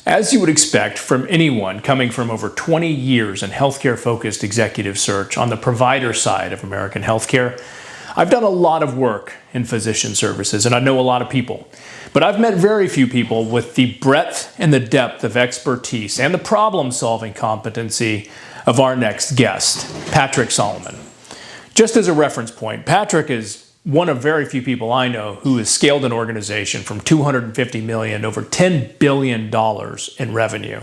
As you would expect from anyone coming from over 20 years in healthcare-focused executive search on the provider side of American healthcare, I've done a lot of work in physician services, and I know a lot of people. But I've met very few people with the breadth and the depth of expertise and the problem-solving competency of our next guest, Patrick Solomon. Just as a reference point, Patrick is one of very few people I know who has scaled an organization from $250 million to over $10 billion in revenue.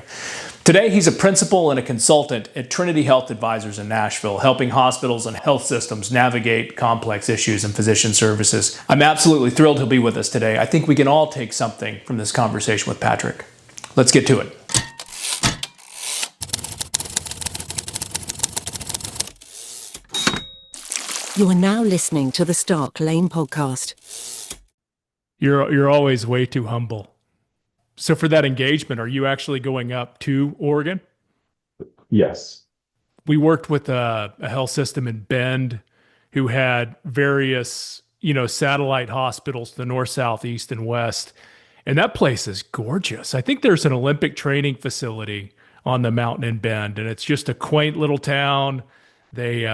Today, he's a principal and a consultant at Trinity Health Advisors in Nashville, helping hospitals and health systems navigate complex issues in physician services. I'm absolutely thrilled he'll be with us today. I think we can all take something from this conversation with Patrick. Let's get to it. You are now listening to the Stark Lane podcast. You're always way too humble. So for that engagement, are you actually going up to Oregon? Yes. We worked with a health system in Bend who had various, satellite hospitals to the north, south, east, and west. And that place is gorgeous. I think there's an Olympic training facility on the mountain in Bend, and it's just a quaint little town. They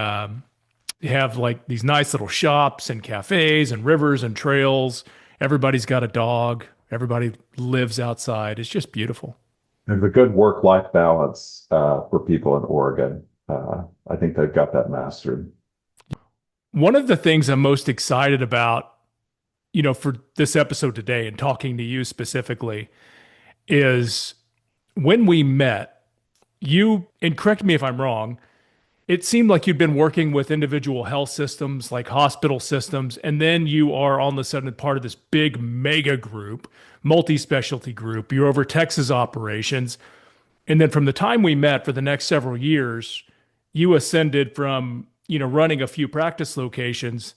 have like these nice little shops and cafes and rivers and trails. Everybody's got a dog. Everybody lives outside. It's just beautiful. There's a good work-life balance for people in Oregon. I think they've got that mastered. One of the things I'm most excited about, for this episode today and talking to you specifically is when we met, you, and correct me if I'm wrong, it seemed like you'd been working with individual health systems, like hospital systems, and then you are all of a sudden part of this big mega group, multi-specialty group. You're over Texas operations. And then from the time we met for the next several years, you ascended from, running a few practice locations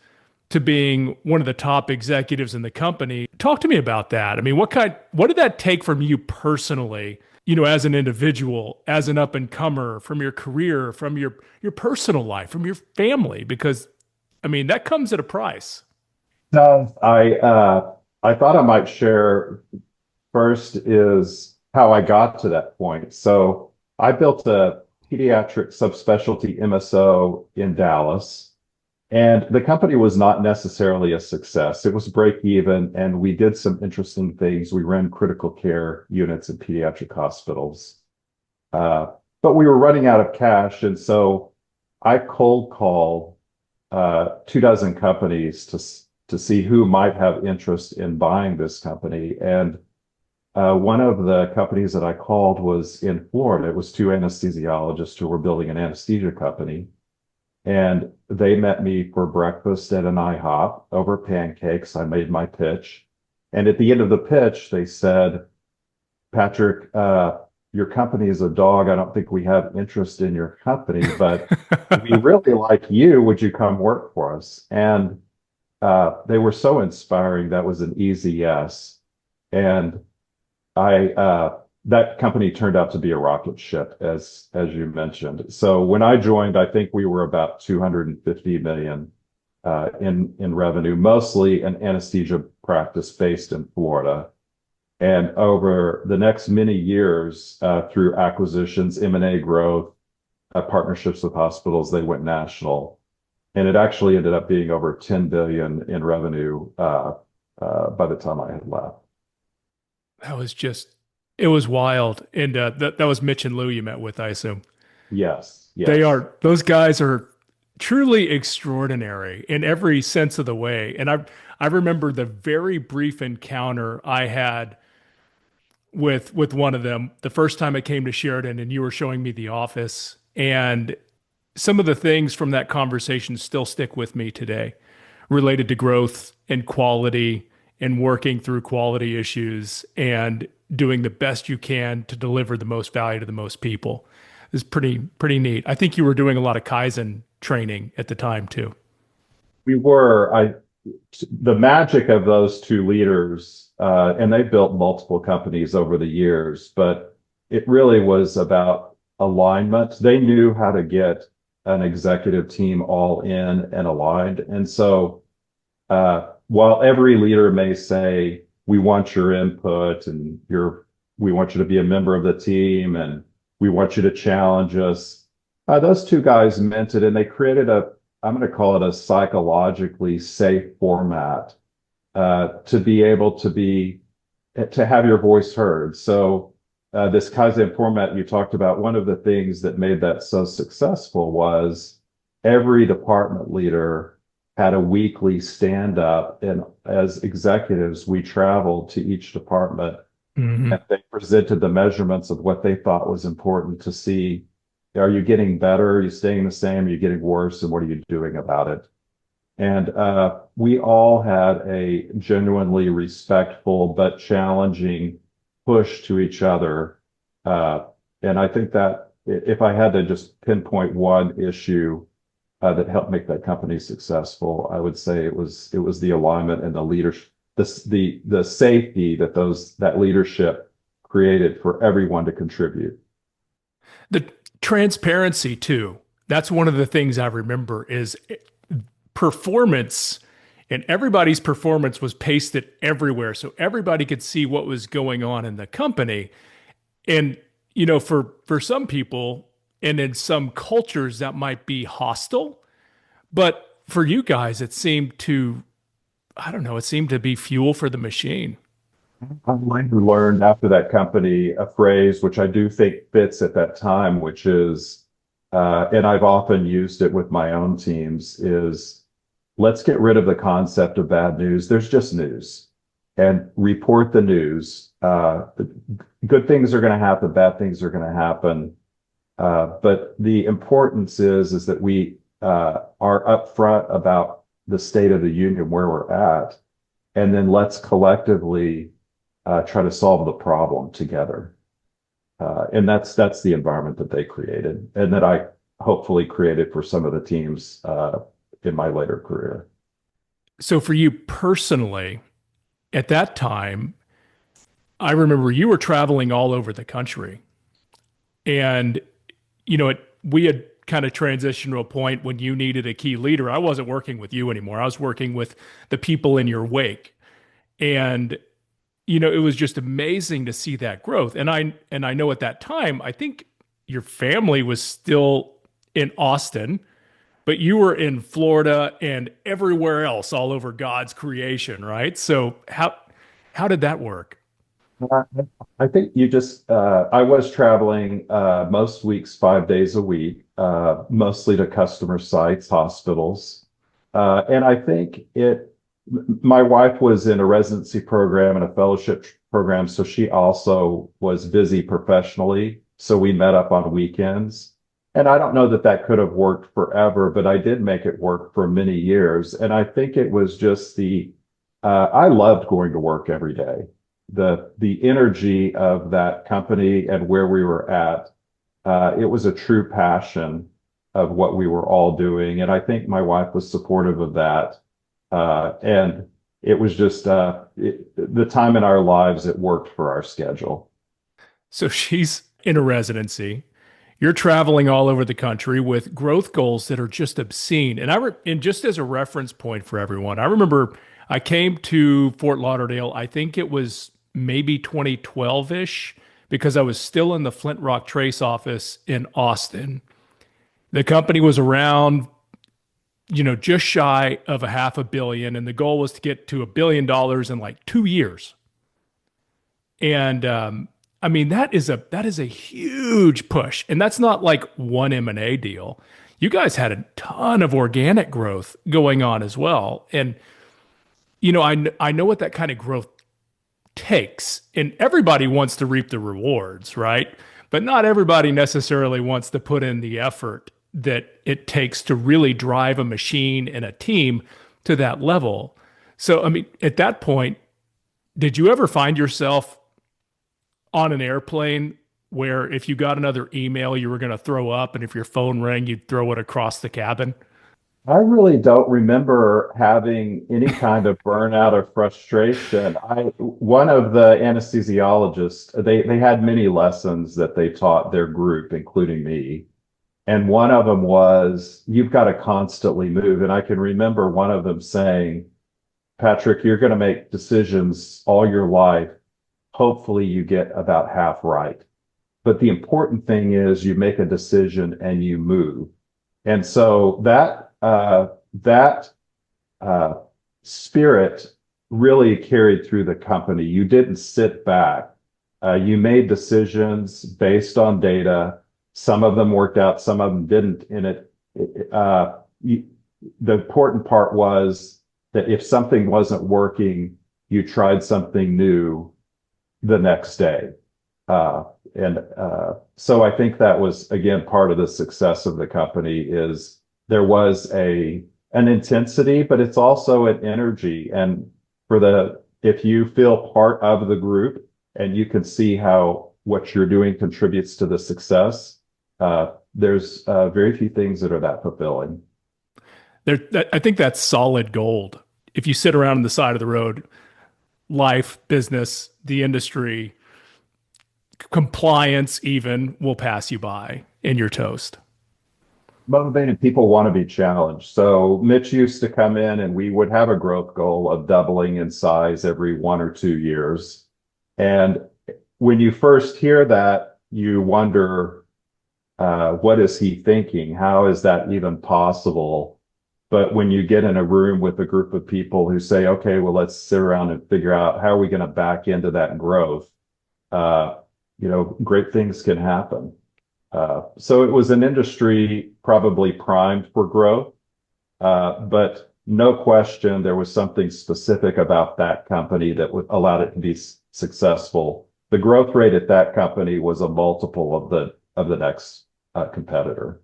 to being one of the top executives in the company. Talk to me about that. I mean, what did that take from you personally, as an individual, as an up-and-comer, from your career, from your personal life, from your family? Because, that comes at a price. No, I thought I might share first is how I got to that point. So I built a pediatric subspecialty MSO in Dallas, and the company was not necessarily a success. It was break even, and we did some interesting things. We ran critical care units in pediatric hospitals, but we were running out of cash. And so I cold called 24 companies to see who might have interest in buying this company. And one of the companies that I called was in Florida. It was two anesthesiologists who were building an anesthesia company. And they met me for breakfast at an IHOP over pancakes. I made my pitch. And at the end of the pitch, they said, Patrick, your company is a dog. I don't think we have interest in your company, but we really like you. Would you come work for us? And they were so inspiring. That was an easy yes. And that company turned out to be a rocket ship, as you mentioned. So when I joined, I think we were about 250 million in revenue, mostly an anesthesia practice based in Florida. And over the next many years, through acquisitions, M&A growth, partnerships with hospitals, they went national. And it actually ended up being over 10 billion in revenue by the time I had left. It was wild. And that was Mitch and Lou you met with, I assume. Yes. Those guys are truly extraordinary in every sense of the way. And I remember the very brief encounter I had with one of them, the first time I came to Sheridan, and you were showing me the office. And some of the things from that conversation still stick with me today, related to growth and quality and working through quality issues and doing the best you can to deliver the most value to the most people. Is pretty neat. I think you were doing a lot of Kaizen training at the time too. We were. The magic of those two leaders, and they built multiple companies over the years, but it really was about alignment. They knew how to get an executive team all in and aligned. And so while every leader may say, we want your input and your we want you to be a member of the team and we want you to challenge us. Those two guys meant it, and they created I'm going to call it a psychologically safe format to be able to have your voice heard. So this Kaizen format you talked about, one of the things that made that so successful was every department leader had a weekly stand up. And as executives, we traveled to each department Hmm. and they presented the measurements of what they thought was important to see. Are you getting better? Are you staying the same? Are you getting worse? And what are you doing about it? And we all had a genuinely respectful but challenging push to each other. Uh, and I think that if I had to just pinpoint one issue that helped make that company successful, I would say it was the alignment and the leadership, the safety that that leadership created for everyone to contribute. The transparency too. That's one of the things I remember is performance, and everybody's performance was pasted everywhere so everybody could see what was going on in the company. And for some people and in some cultures that might be hostile, but for you guys it seemed to, I don't know, it seemed to be fuel for the machine. I later learned after that company a phrase which I do think fits at that time, which is, and I've often used it with my own teams, is let's get rid of the concept of bad news. There's just news and report the news. Good things are going to happen, bad things are going to happen. But the importance is that we are upfront about the state of the union, where we're at, and then let's collectively try to solve the problem together. And that's the environment that they created, and that I hopefully created for some of the teams in my later career. So for you personally, at that time, I remember you were traveling all over the country. And, we had kind of transitioned to a point when you needed a key leader. I wasn't working with you anymore. I was working with the people in your wake. And, it was just amazing to see that growth. And I know at that time, I think your family was still in Austin, but you were in Florida and everywhere else all over God's creation, right? So how did that work? Uh, I think I was traveling most weeks, 5 days a week, mostly to customer sites, hospitals. And I think my wife was in a residency program and a fellowship program, so she also was busy professionally. So we met up on weekends. And I don't know that that could have worked forever, but I did make it work for many years. And I think it was just I loved going to work every day. The energy of that company and where we were at, it was a true passion of what we were all doing. And I think my wife was supportive of that. And it was just the time in our lives, it worked for our schedule. So she's in a residency. You're traveling all over the country with growth goals that are just obscene. And just as a reference point for everyone, I remember I came to Fort Lauderdale. I think it was maybe 2012-ish because I was still in the Flint Rock Trace office in Austin. The company was around, just shy of a half a billion, and the goal was to get to $1 billion in like 2 years. And I mean, that is a huge push, and that's not like one M&A deal. You guys had a ton of organic growth going on as well, and I know what that kind of growth takes, and everybody wants to reap the rewards, right? But not everybody necessarily wants to put in the effort that it takes to really drive a machine and a team to that level. So, I mean, at that point, did you ever find yourself on an airplane where if you got another email, you were going to throw up, and if your phone rang, you'd throw it across the cabin? I really don't remember having any kind of burnout or frustration. One of the anesthesiologists, they had many lessons that they taught their group, including me. And one of them was, you've got to constantly move. And I can remember one of them saying, Patrick, you're going to make decisions all your life hopefully you get about half right. But the important thing is you make a decision and you move. And so that uh, spirit really carried through the company. You didn't sit back. You made decisions based on data. Some of them worked out, some of them didn't. And the important part was that if something wasn't working, you tried something new the next day. So I think that was, again, part of the success of the company is there was an intensity, but it's also an energy. And if you feel part of the group and you can see how what you're doing contributes to the success, there's very few things that are that fulfilling. I think that's solid gold. If you sit around on the side of the road, life, business, the industry, compliance even will pass you by and you're toast. Motivated people want to be challenged. So Mitch used to come in and we would have a growth goal of doubling in size every 1 or 2 years. And when you first hear that, you wonder, what is he thinking? How is that even possible? But when you get in a room with a group of people who say, okay, well, let's sit around and figure out how are we going to back into that growth, uh, great things can happen. So it was an industry probably primed for growth, but no question there was something specific about that company that allowed it to be successful. The growth rate at that company was a multiple of the next competitor.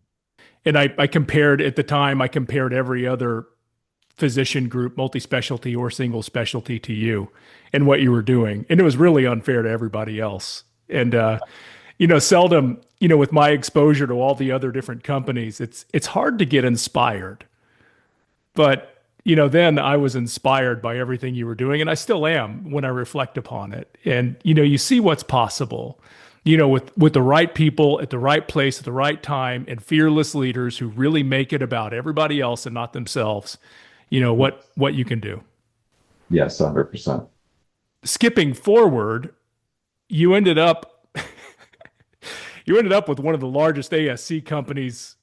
And I compared at the time, I compared every other physician group, multi-specialty or single specialty to you and what you were doing. And it was really unfair to everybody else. And, seldom, with my exposure to all the other different companies, it's hard to get inspired. But, then I was inspired by everything you were doing, and I still am when I reflect upon it. And, you see what's possible, with the right people at the right place at the right time and fearless leaders who really make it about everybody else and not themselves, what you can do. Yes, 100%. Skipping forward, you ended up you ended up with one of the largest ASC companies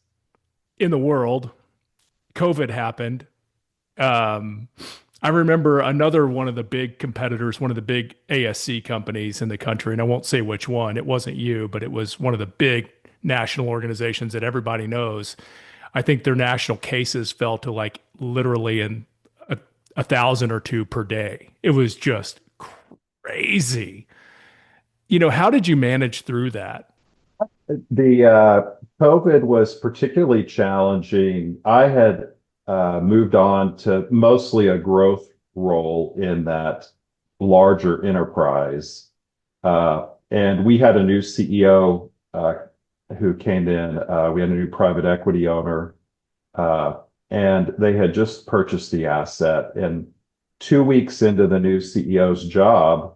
in the world. COVID happened. Um, I remember another one of the big competitors, one of the big ASC companies in the country, and I won't say which one. It wasn't you, but it was one of the big national organizations that everybody knows. I think their national cases fell to like literally in a thousand or two per day. It was just crazy. How did you manage through that? The COVID was particularly challenging. I had moved on to mostly a growth role in that larger enterprise. And we had a new CEO who came in. We had a new private equity owner, uh, and they had just purchased the asset. And 2 weeks into the new CEO's job,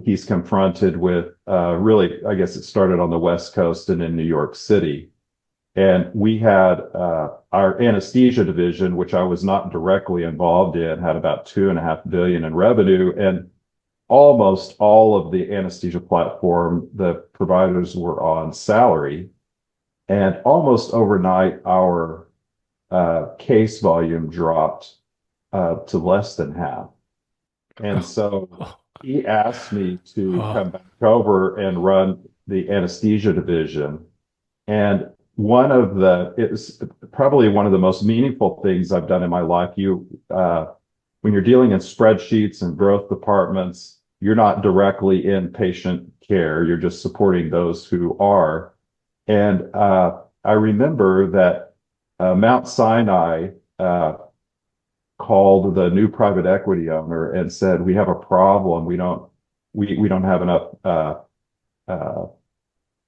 he's confronted with really, I guess it started on the West Coast and in New York City. And we had our anesthesia division, which I was not directly involved in, had about 2.5 billion in revenue. And almost all of the anesthesia platform, the providers were on salary. And almost overnight, our case volume dropped to less than half. And so Oh, he asked me to oh, come back over and run the anesthesia division. And it was probably one of the most meaningful things I've done in my life. When you're dealing in spreadsheets and growth departments, you're not directly in patient care. You're just supporting those who are. And I remember that Mount Sinai called the new private equity owner and said, "We have a problem. We don't have enough uh,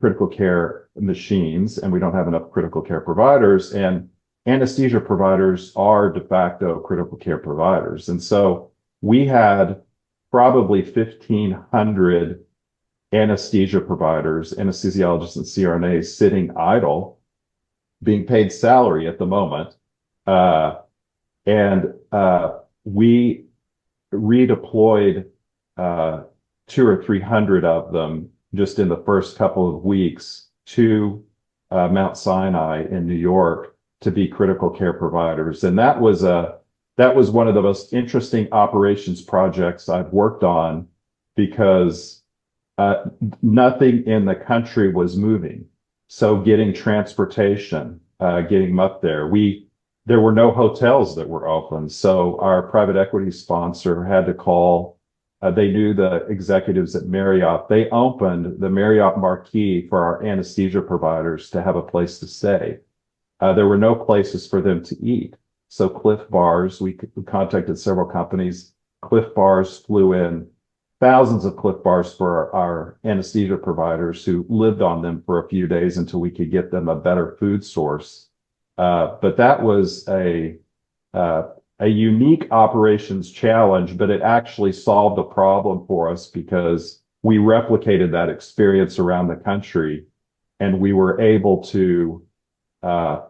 critical care machines, and we don't have enough critical care providers. And anesthesia providers are de facto critical care providers. And so we had probably 1,500 anesthesia providers, anesthesiologists and CRNAs sitting idle, being paid salary at the moment. And we redeployed two or 300 of them just in the first couple of weeks to Mount Sinai in New York to be critical care providers. And that was one of the most interesting operations projects I've worked on because nothing in the country was moving. So getting transportation, getting them up there. There were no hotels that were open. So our private equity sponsor had to call. They knew the executives at Marriott. They opened the Marriott Marquis for our anesthesia providers to have a place to stay. There were no places for them to eat. So Cliff Bars, we contacted several companies. Cliff Bars flew in thousands of Cliff Bars for our anesthesia providers who lived on them for a few days until we could get them a better food source. But that was uh, a unique operations challenge, but it actually solved a problem for us because we replicated that experience around the country and we were able to uh,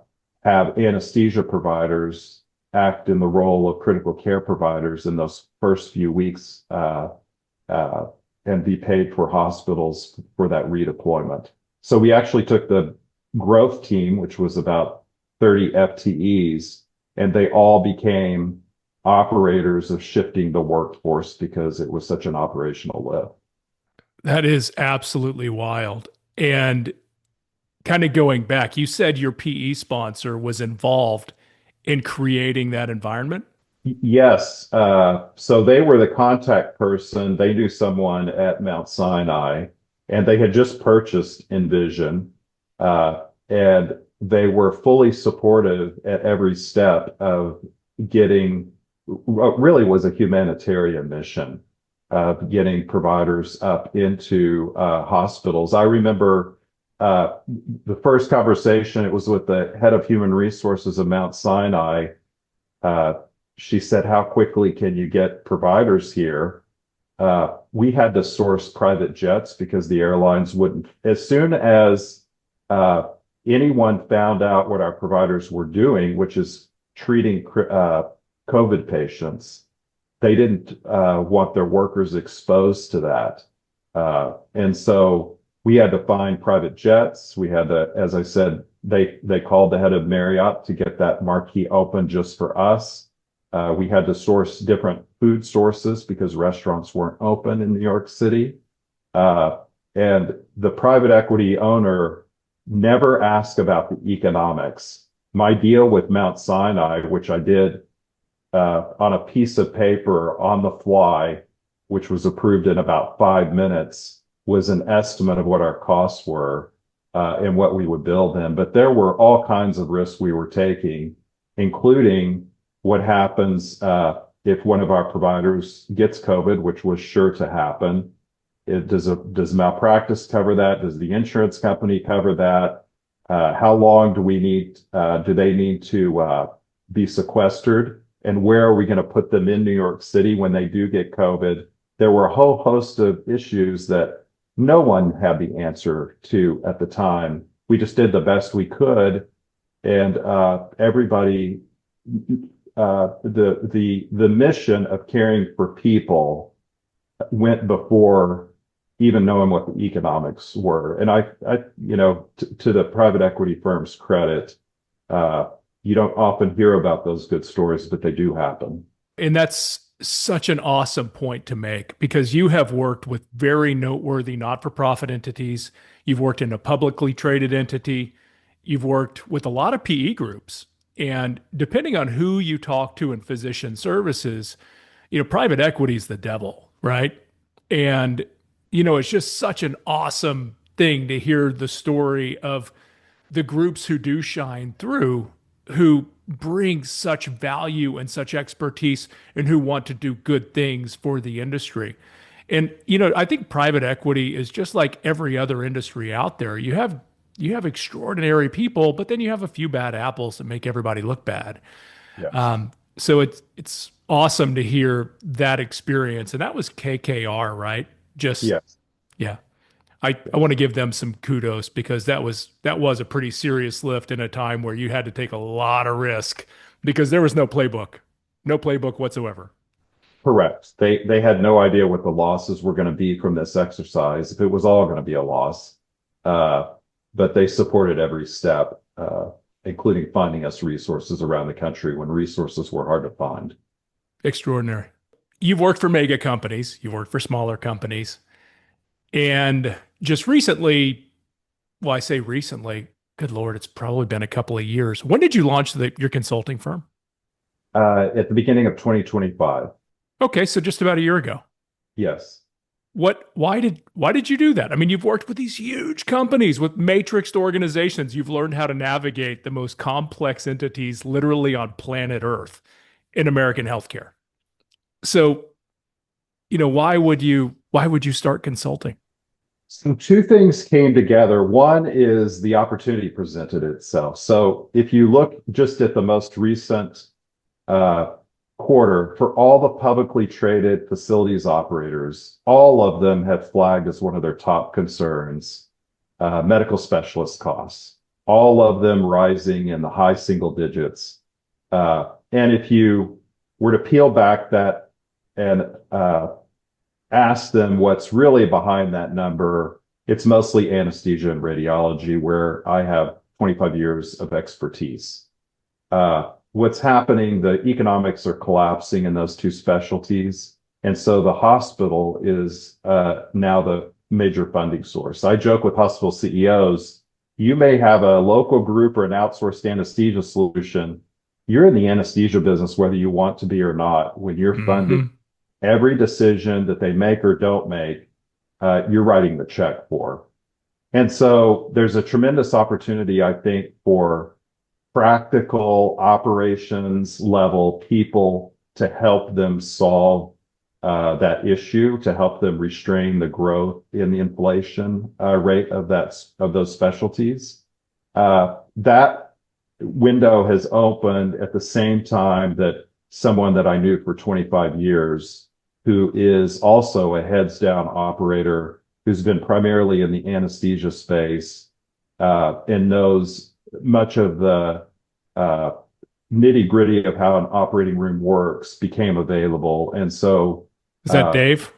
have anesthesia providers act in the role of critical care providers in those first few weeks uh, and be paid for hospitals for that redeployment. So we actually took the growth team, which was about 30 FTEs, and they all became operators of shifting the workforce because it was such an operational lift. That is absolutely wild. And kind of going back, you said your PE sponsor was involved in creating that environment. Yes. So they were the contact person. They knew someone at Mount Sinai, and they had just purchased Envision, and they were fully supportive at every step of getting what really was a humanitarian mission of getting providers up into hospitals. I remember uh, the first conversation, it was with the head of human resources of Mount Sinai. uh, she said, "How quickly can you get providers here?" We had to source private jets because the airlines wouldn't. As soon as uh, anyone found out what our providers were doing, which is treating COVID patients, they didn't want their workers exposed to that. And so we had to find private jets. We had to, as I said, they called the head of Marriott to get that marquee open just for us. We had to source different food sources because restaurants weren't open in New York City. Uh, and the private equity owner never asked about the economics. My deal with Mount Sinai, which I did on a piece of paper on the fly, which was approved in about 5 minutes, was an estimate of what our costs were and what we would bill them. But there were all kinds of risks we were taking, including what happens if one of our providers gets COVID, which was sure to happen. Does malpractice cover that? Does the insurance company cover that? How long do they need to be sequestered? And where are we going to put them in New York City when they do get COVID? There were a whole host of issues that no one had the answer to at the time. We just did the best we could, and everybody, the mission of caring for people went before even knowing what the economics were. And to the private equity firm's credit, you don't often hear about those good stories, but they do happen. And that's such an awesome point to make because you have worked with very noteworthy not-for-profit entities. You've worked in a publicly traded entity. You've worked with a lot of PE groups. And depending on who you talk to in physician services, private equity is the devil, right? And, it's just such an awesome thing to hear the story of the groups who do shine through, who bring such value and such expertise and who want to do good things for the industry. And I think private equity is just like every other industry out there. You have extraordinary people, but then you have a few bad apples that make everybody look bad. Yes. So it's awesome to hear that experience. And that was KKR, right? Just Yes. yeah. I Yes. want to give them some kudos because that was a pretty serious lift in a time where you had to take a lot of risk because there was no playbook whatsoever. Correct. They had no idea what the losses were going to be from this exercise, if it was all going to be a loss. Uh, but they supported every step, including finding us resources around the country when resources were hard to find. Extraordinary. You've worked for mega companies, you've worked for smaller companies, and just recently, well, I say recently, good Lord, it's probably been a couple of years. When did you launch your consulting firm? At the beginning of 2025. Okay, so just about a year ago. Yes. Why did you do that? I mean, you've worked with these huge companies with matrixed organizations. You've learned how to navigate the most complex entities literally on planet Earth in American healthcare. So, why would you start consulting? So two things came together. One is the opportunity presented itself. So if you look just at the most recent uh, quarter, for all the publicly traded facilities operators, all of them have flagged as one of their top concerns, medical specialist costs, all of them rising in the high single digits. And if you were to peel back that and ask them what's really behind that number, it's mostly anesthesia and radiology, where I have 25 years of expertise. What's happening, the economics are collapsing in those two specialties. And so the hospital is now the major funding source. I joke with hospital CEOs, you may have a local group or an outsourced anesthesia solution. You're in the anesthesia business, whether you want to be or not, when you're funding Hmm. every decision that they make or don't make, you're writing the check for. And so there's a tremendous opportunity, I think, for practical operations level people to help them solve that issue, to help them restrain the growth in the inflation rate of those specialties. That window has opened at the same time that someone that I knew for 25 years, who is also a heads down operator, who's been primarily in the anesthesia space, and knows much of the uh, nitty gritty of how an operating room works, became available. And so, Is that uh, Dave?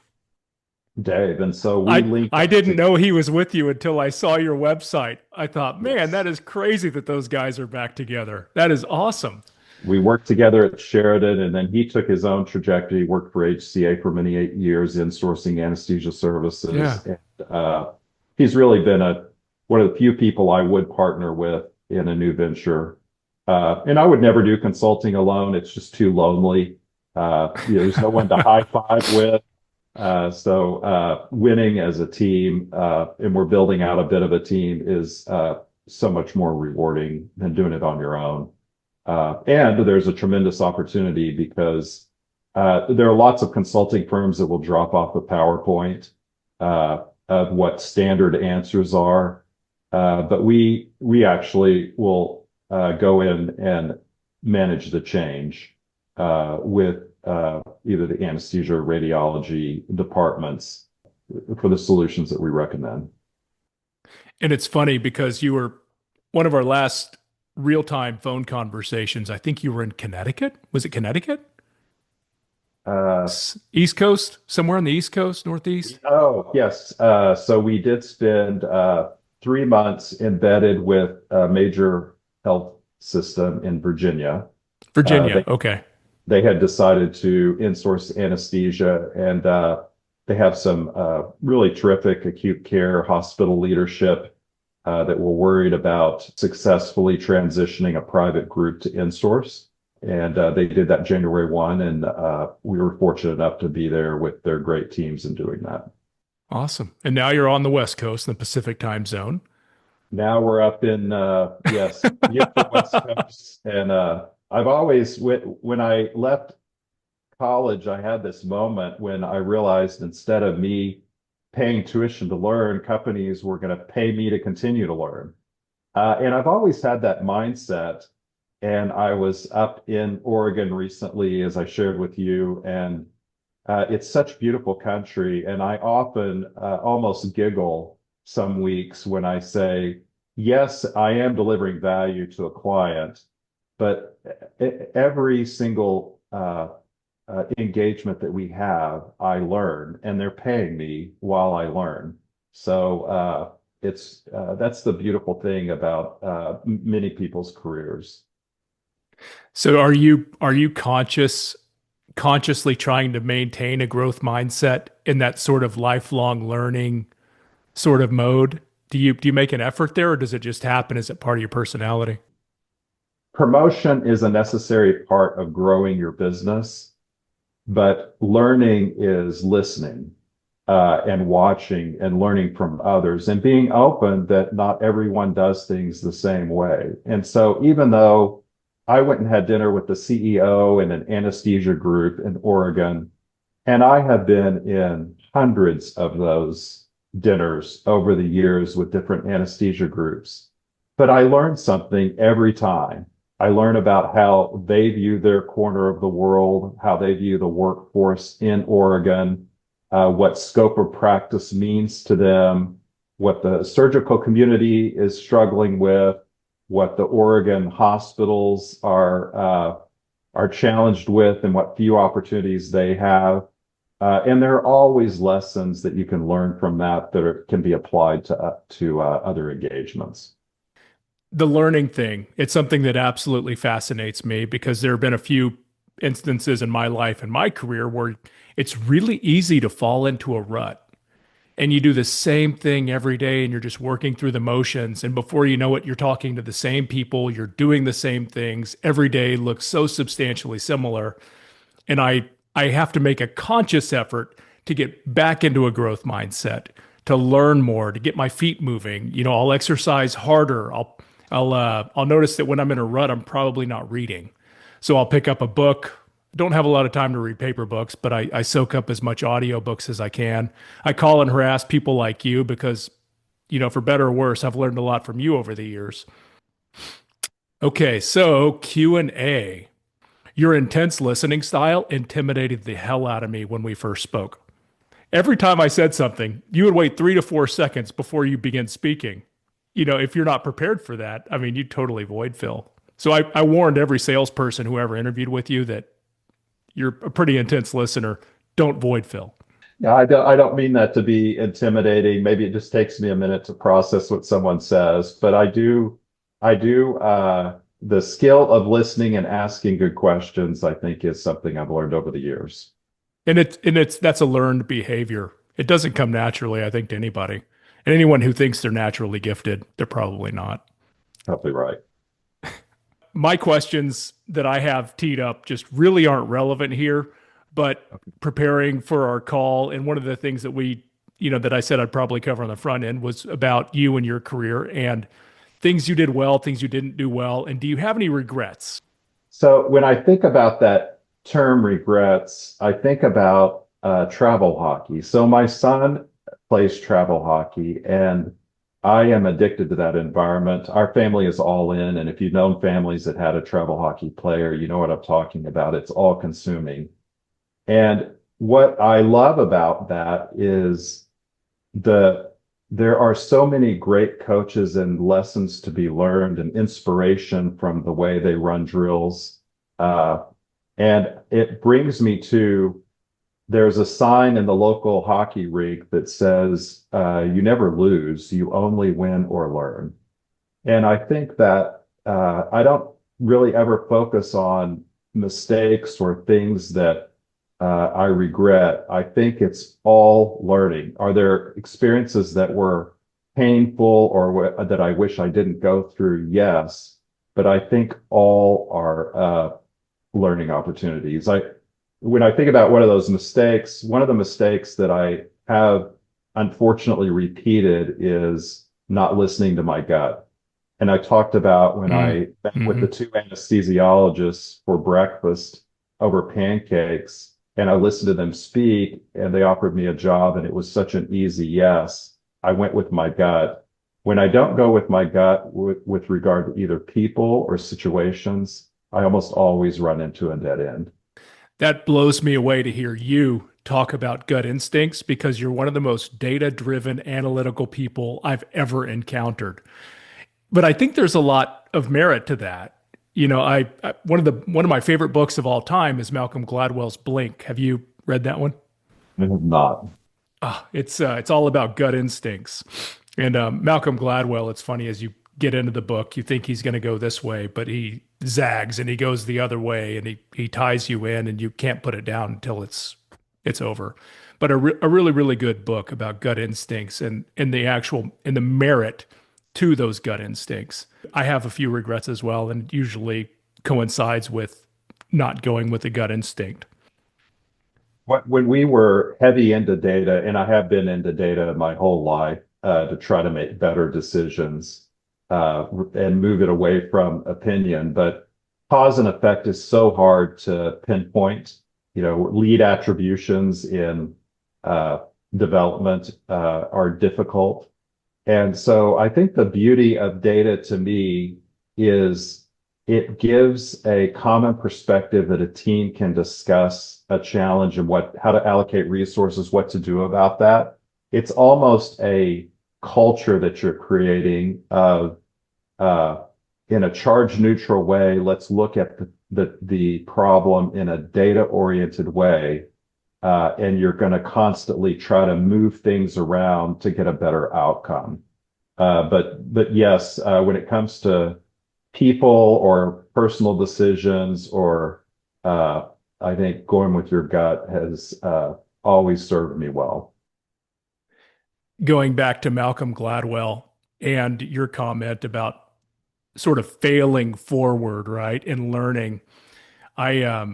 Dave, and so we I linked I up didn't to, know he was with you until I saw your website. I thought, man, that yes. is crazy that those guys are back together. That is awesome. We worked together at Sheridan, and then he took his own trajectory, worked for HCA for many 8 years, insourcing anesthesia Yeah. services. And he's really been one of the few people I would partner with in a new venture. And I would never do consulting alone. It's just too lonely. There's no one to high five with. So winning as a team, and we're building out a bit of a team, is so much more rewarding than doing it on your own. And there's a tremendous opportunity because there are lots of consulting firms that will drop off the PowerPoint of what standard answers are. But we actually will go in and manage the change with either the anesthesia or radiology departments for the solutions that we recommend. And it's funny because you were one of our last real-time phone conversations. I think you were in Connecticut. Was it Connecticut? Uh, East Coast, somewhere on the East Coast, Northeast? oh, yes. So we did spend 3 months embedded with a major health system in Virginia. Uh, Virginia. they Okay. they had decided to insource anesthesia, and they have some really terrific acute care hospital leadership that were worried about successfully transitioning a private group to insource. And they did that January 1, and we were fortunate enough to be there with their great teams in doing that. Awesome. And now you're on the West Coast in the Pacific time zone. Now we're up in, yes, beautiful West Coast. And I've always, when I left college, I had this moment when I realized instead of me paying tuition to learn, companies were going to pay me to continue to learn. And I've always had that mindset. And I was up in Oregon recently, as I shared with you, and it's such beautiful country. And I often almost giggle some weeks when I say, yes, I am delivering value to a client, but every single engagement that we have, I learn, and they're paying me while I learn. So it's that's the beautiful thing about many people's careers. So are you consciously trying to maintain a growth mindset in that sort of lifelong learning sort of mode? Do you make an effort there, or does it just happen? Is it part of your personality? Promotion is a necessary part of growing your business, but learning is listening and watching and learning from others and being open that not everyone does things the same way. And so even though I went and had dinner with the CEO in an anesthesia group in Oregon, and I have been in hundreds of those dinners over the years with different anesthesia groups. But I learned something every time. I learn about how they view their corner of the world, how they view the workforce in Oregon, what scope of practice means to them, what the surgical community is struggling with, what the Oregon hospitals are challenged with, and what few opportunities they have. And there are always lessons that you can learn from that can be applied to other engagements. The learning thing, it's something that absolutely fascinates me because there have been a few instances in my life and my career where it's really easy to fall into a rut and you do the same thing every day and you're just working through the motions. And before you know it, you're talking to the same people, you're doing the same things. Every day looks so substantially similar. And I have to make a conscious effort to get back into a growth mindset, to learn more, to get my feet moving. I'll exercise harder. I'll notice that when I'm in a rut, I'm probably not reading. So I'll pick up a book. Don't have a lot of time to read paper books, but I soak up as much audio books as I can. I call and harass people like you because, for better or worse, I've learned a lot from you over the years. Okay, so Q&A. Your intense listening style intimidated the hell out of me when we first spoke. Every time I said something, you would wait 3 to 4 seconds before you begin speaking. If you're not prepared for that, I mean, you totally void fill. So I warned every salesperson who ever interviewed with you that you're a pretty intense listener. Don't void fill. Yeah, I don't mean that to be intimidating. Maybe it just takes me a minute to process what someone says, but I do the skill of listening and asking good questions, I think is something I've learned over the years. And it's that's a learned behavior. It doesn't come naturally, I think, to anybody. And anyone who thinks they're naturally gifted, they're probably not. Probably right. My questions that I have teed up just really aren't relevant here, but preparing for our call, and one of the things that that I said I'd probably cover on the front end was about you and your career and things you did well, things you didn't do well. And do you have any regrets? So when I think about that term regrets, I think about travel hockey. So my son plays travel hockey, and I am addicted to that environment. Our family is all in, and if you've known families that had a travel hockey player, you know what I'm talking about. It's all consuming. And what I love about that is the there are so many great coaches and lessons to be learned and inspiration from the way they run drills. Uh, and it brings me to there's a sign in the local hockey rink that says, you never lose, you only win or learn. And I think that I don't really ever focus on mistakes or things that I regret. I think it's all learning. Are there experiences that were painful or that I wish I didn't go through? Yes, but I think all are learning opportunities. When I think about one of the mistakes that I have unfortunately repeated is not listening to my gut. And I talked about when Mm. I met with the Hmm. two anesthesiologists for breakfast over pancakes, and I listened to them speak, and they offered me a job, and it was such an easy yes. I went with my gut. When I don't go with my gut with regard to either people or situations, I almost always run into a dead end. That blows me away to hear you talk about gut instincts because you're one of the most data driven, analytical people I've ever encountered. But I think there's a lot of merit to that. One of my favorite books of all time is Malcolm Gladwell's Blink. Have you read that one? I have not. It's all about gut instincts. And Malcolm Gladwell, it's funny as you get into the book, you think he's going to go this way, but he zags and he goes the other way, and he ties you in, and you can't put it down until it's over. But a really really good book about gut instincts and the merit to those gut instincts. I have a few regrets as well, and usually coincides with not going with the gut instinct. When we were heavy into data, and I have been into data my whole life to try to make better decisions and move it away from opinion, but cause and effect is so hard to pinpoint. Lead attributions in uh, development are difficult. And so I think the beauty of data to me is it gives a common perspective that a team can discuss a challenge and how to allocate resources, what to do about that. It's almost a culture that you're creating of uh, in a charge neutral way. Let's look at the problem in a data oriented way. And you're going to constantly try to move things around to get a better outcome. But yes, when it comes to people or personal decisions, or I think going with your gut has always served me well. Going back to Malcolm Gladwell and your comment about sort of failing forward, right, and learning. I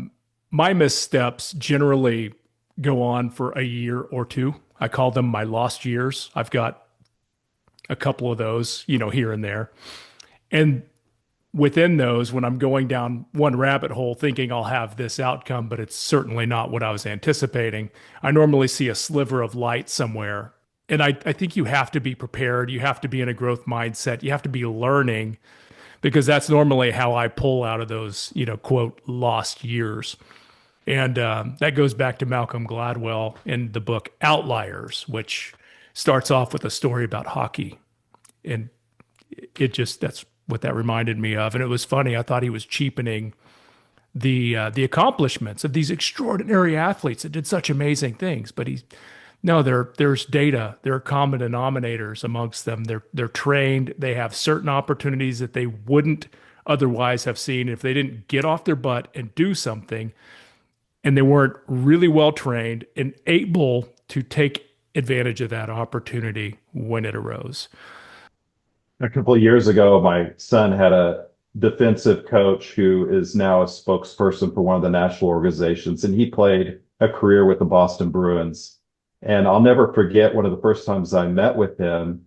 My missteps generally go on for a year or two. I call them my lost years. I've got a couple of those, here and there. And within those, when I'm going down one rabbit hole thinking I'll have this outcome, but it's certainly not what I was anticipating, I normally see a sliver of light somewhere. And I think you have to be prepared. You have to be in a growth mindset. You have to be learning, because that's normally how I pull out of those, quote, lost years. And that goes back to Malcolm Gladwell in the book Outliers, which starts off with a story about hockey. And that's what that reminded me of. And it was funny. I thought he was cheapening the accomplishments of these extraordinary athletes that did such amazing things. But no, there's data. There are common denominators amongst them. They're trained. They have certain opportunities that they wouldn't otherwise have seen if they didn't get off their butt and do something, and they weren't really well trained and able to take advantage of that opportunity when it arose. A couple of years ago, my son had a defensive coach who is now a spokesperson for one of the national organizations, and he played a career with the Boston Bruins. And I'll never forget one of the first times I met with him,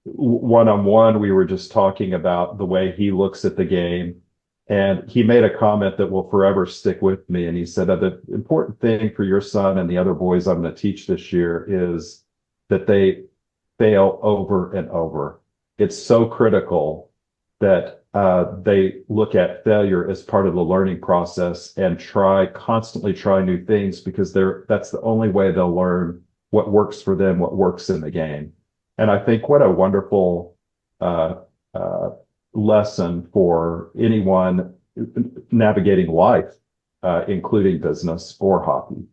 one-on-one, we were just talking about the way he looks at the game. And he made a comment that will forever stick with me. And he said that the important thing for your son and the other boys I'm going to teach this year is that they fail over and over. It's so critical that they look at failure as part of the learning process and constantly try new things, because that's the only way they'll learn what works for them, what works in the game. And I think what a wonderful uh, uh, lesson for anyone navigating life, including business or hockey.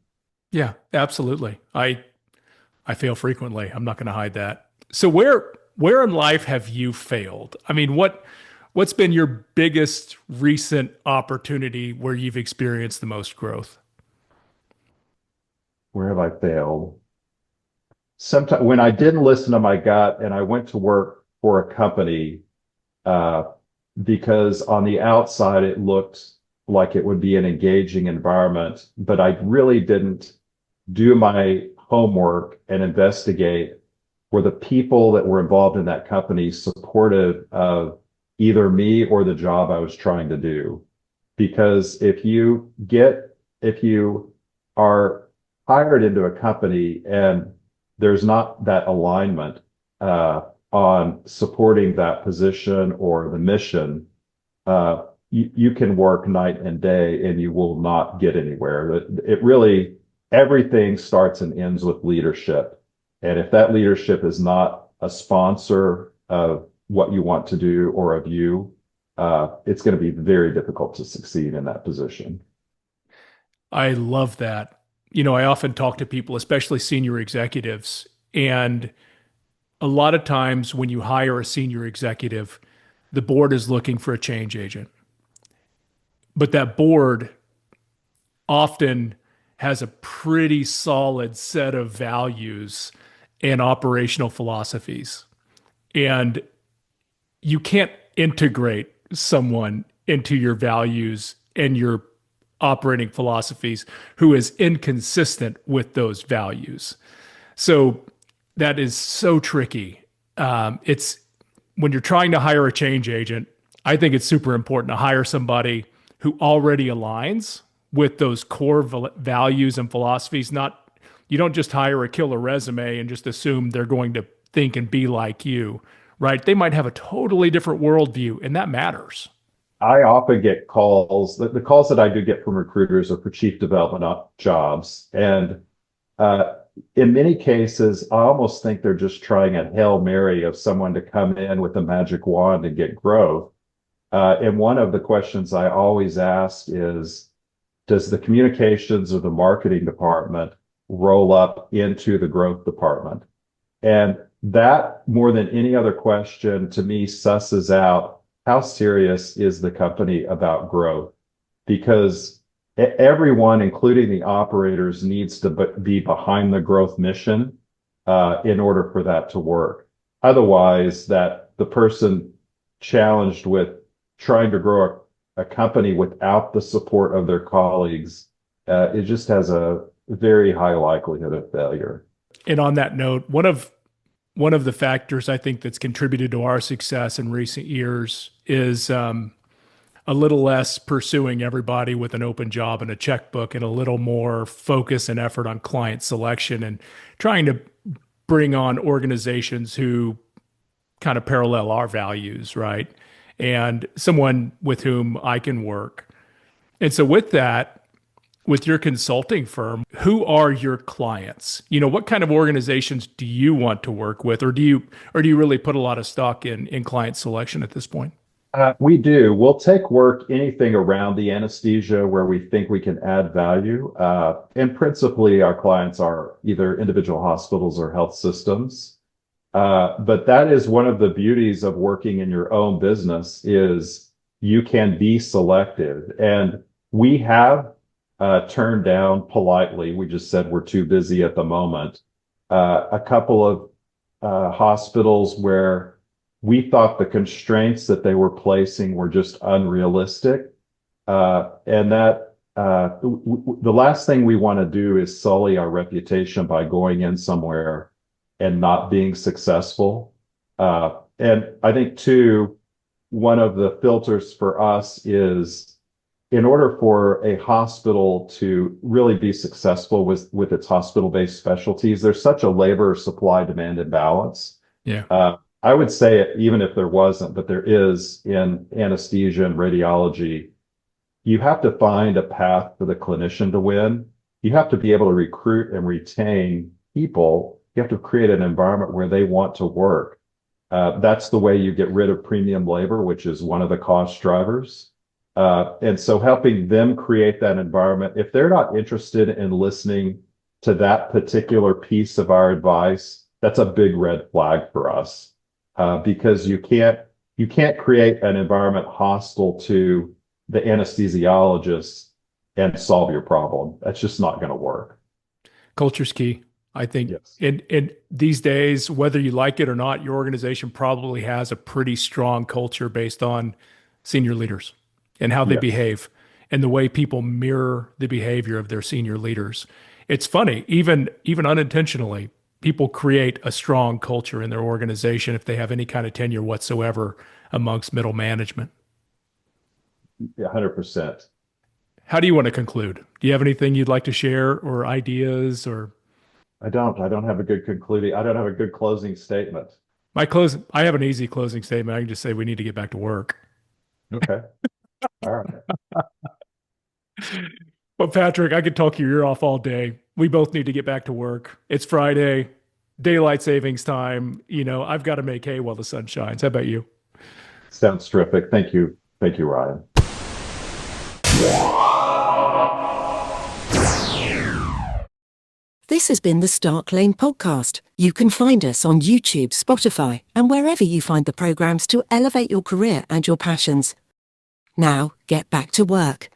Yeah, absolutely. I fail frequently. I'm not going to hide that. So where in life have you failed? I mean, what's been your biggest recent opportunity where you've experienced the most growth? Where have I failed? Sometimes when I didn't listen to my gut and I went to work for a company, uh, because on the outside it looked like it would be an engaging environment, but I really didn't do my homework and investigate, were the people that were involved in that company supportive of either me or the job I was trying to do? Because if you are hired into a company and there's not that alignment on supporting that position or the mission, you can work night and day and you will not get anywhere. It really, everything starts and ends with leadership. And if that leadership is not a sponsor of what you want to do or of you, it's going to be very difficult to succeed in that position. I love that. I often talk to people, especially senior executives, and a lot of times when you hire a senior executive, the board is looking for a change agent. But that board often has a pretty solid set of values and operational philosophies. And you can't integrate someone into your values and your operating philosophies who is inconsistent with those values. So that is so tricky. It's when you're trying to hire a change agent, I think it's super important to hire somebody who already aligns with those core values and philosophies. Not You don't just hire a killer resume and just assume they're going to think and be like you, right? They might have a totally different worldview, and that matters. I often get calls, the calls that I do get from recruiters are for chief development jobs. And uh, in many cases, I almost think they're just trying a Hail Mary of someone to come in with a magic wand and get growth. And one of the questions I always ask is, does the communications or the marketing department roll up into the growth department? And that, more than any other question, to me, susses out how serious is the company about growth? Because everyone, including the operators, needs to be behind the growth mission in order for that to work. Otherwise, that the person challenged with trying to grow a company without the support of their colleagues, it just has a very high likelihood of failure. And on that note, one of the factors I think that's contributed to our success in recent years is a little less pursuing everybody with an open job and a checkbook, and a little more focus and effort on client selection and trying to bring on organizations who kind of parallel our values, right? And someone with whom I can work. And so with that, with your consulting firm, who are your clients? What kind of organizations do you want to work with, or do you really put a lot of stock in client selection at this point? We do. We'll take work anything around the anesthesia where we think we can add value. And principally, our clients are either individual hospitals or health systems. But that is one of the beauties of working in your own business is you can be selective. And we have turned down politely. We just said we're too busy at the moment. A couple of hospitals where we thought the constraints that they were placing were just unrealistic. And that the last thing we want to do is sully our reputation by going in somewhere and not being successful. And I think, too, one of the filters for us is in order for a hospital to really be successful with its hospital-based specialties, there's such a labor supply demand imbalance. Yeah. I would say it, even if there wasn't, but there is in anesthesia and radiology, you have to find a path for the clinician to win. You have to be able to recruit and retain people. You have to create an environment where they want to work. That's the way you get rid of premium labor, which is one of the cost drivers. And so helping them create that environment, if they're not interested in listening to that particular piece of our advice, that's a big red flag for us. Because you can't create an environment hostile to the anesthesiologist and solve your problem. That's just not going to work. Culture's key. I think Yes. in these days, whether you like it or not, your organization probably has a pretty strong culture based on senior leaders and how they Yes. behave and the way people mirror the behavior of their senior leaders. It's funny, even unintentionally, people create a strong culture in their organization if they have any kind of tenure whatsoever amongst middle management. 100%. How do you want to conclude? Do you have anything you'd like to share or ideas or I don't have a good concluding. I don't have a good closing statement. I have an easy closing statement. I can just say we need to get back to work. Okay. All right. Well, Patrick, I could talk your ear off all day. We both need to get back to work. It's Friday, daylight savings time. I've got to make hay while the sun shines. How about you? Sounds terrific. Thank you. Thank you, Ryan. This has been the Stark Lane podcast. You can find us on YouTube, Spotify, and wherever you find the programs to elevate your career and your passions. Now, get back to work.